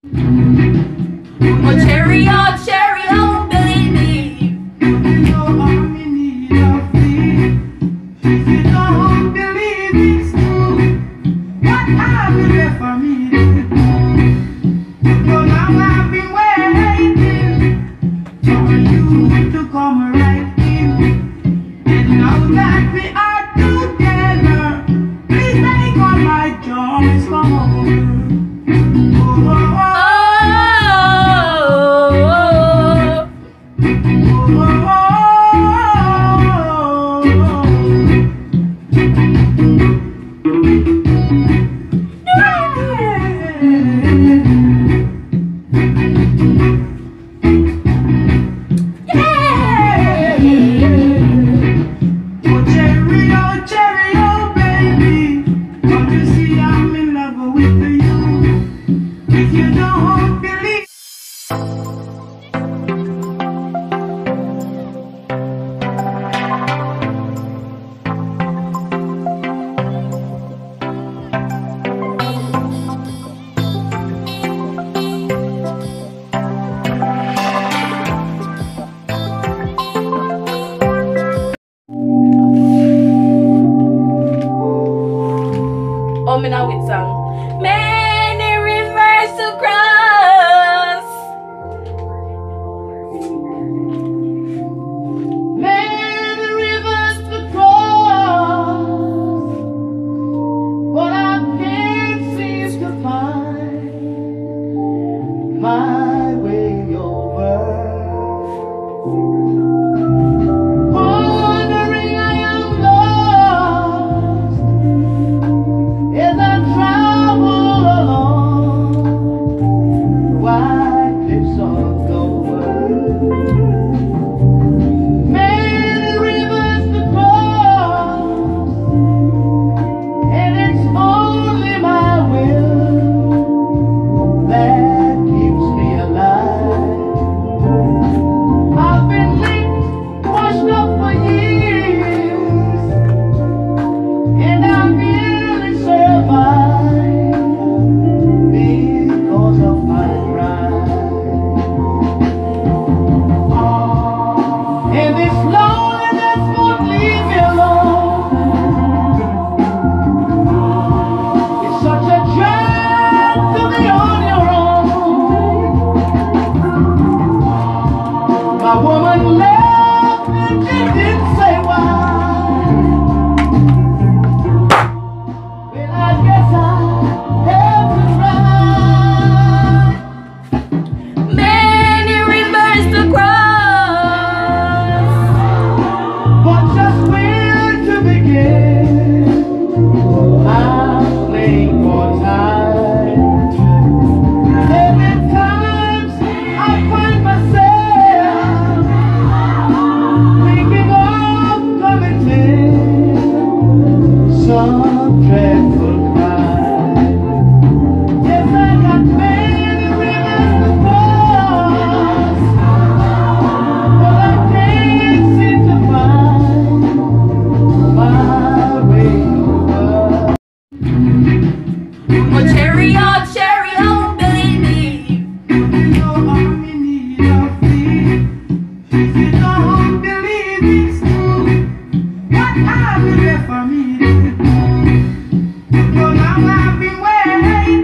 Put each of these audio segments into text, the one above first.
Oh, cherry, oh, baby. You know I'm in need of thee. If you don't believe it's true, what have you left for me to do? So long I've been waiting for you to come right in. And now that we are together, please make all my joys come over. Oh, oh, oh. Me now with song. Many rivers to cross. Many rivers to cross, but I can't seem to find my way over. Wondering I am lost as I travel along the wide cliffs of Dover. Many rivers to cross, and it's only my will that keeps me alive. I've been licked, washed up for years, and I merely survive because of my pride. And this loneliness won't leave me alone. It's such a drag to be on your own. My woman left and she didn't say why. Well, I guess I have to try. Many rivers to cross. But just where to begin? I'm playing for time. There been times I find myself thinking of committing some dreadful crime. Yes, I got many rivers to cross, but I can't seem to find my way over. Oh, cherry, oh, baby. You know I'm in need of thee. If you don't believe it's true, what have you left for me to do? So long I've been waiting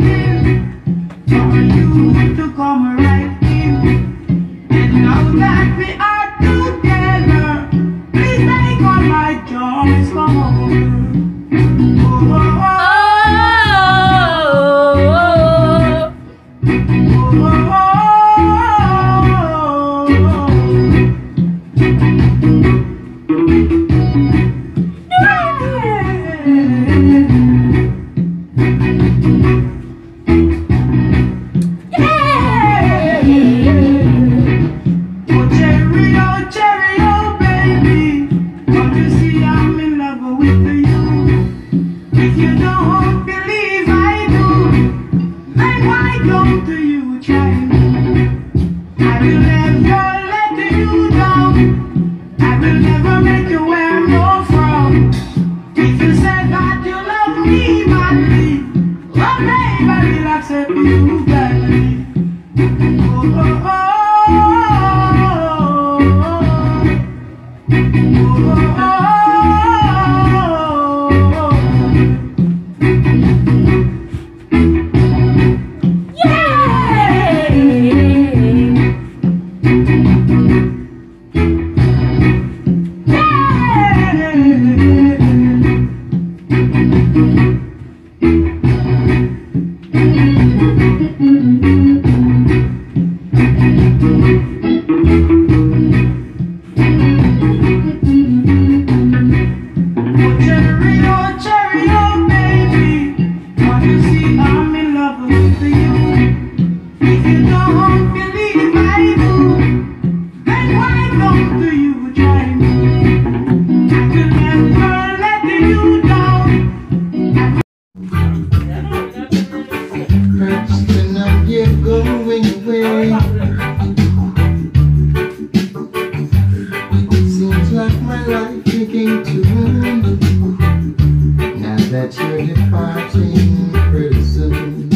for you to come right in. And now that we are together, please make all my joys come over. Oh, oh, oh. Cherry, oh, baby. Don't you see I'm in love with you? If you don't believe I do, then why don't you try me? I will never let you down. I will never make you wear no frown. If you said that you love me madly, well, babe, I will accept you gladly. Cherry, oh baby, can't you see I'm in love with you? If you don't believe I do, then why don't you try me? I will never let you down. Perhaps tonight you're going away. It seems like my life began to ruin now that you're departing pretty soon.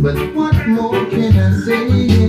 But what more can I say?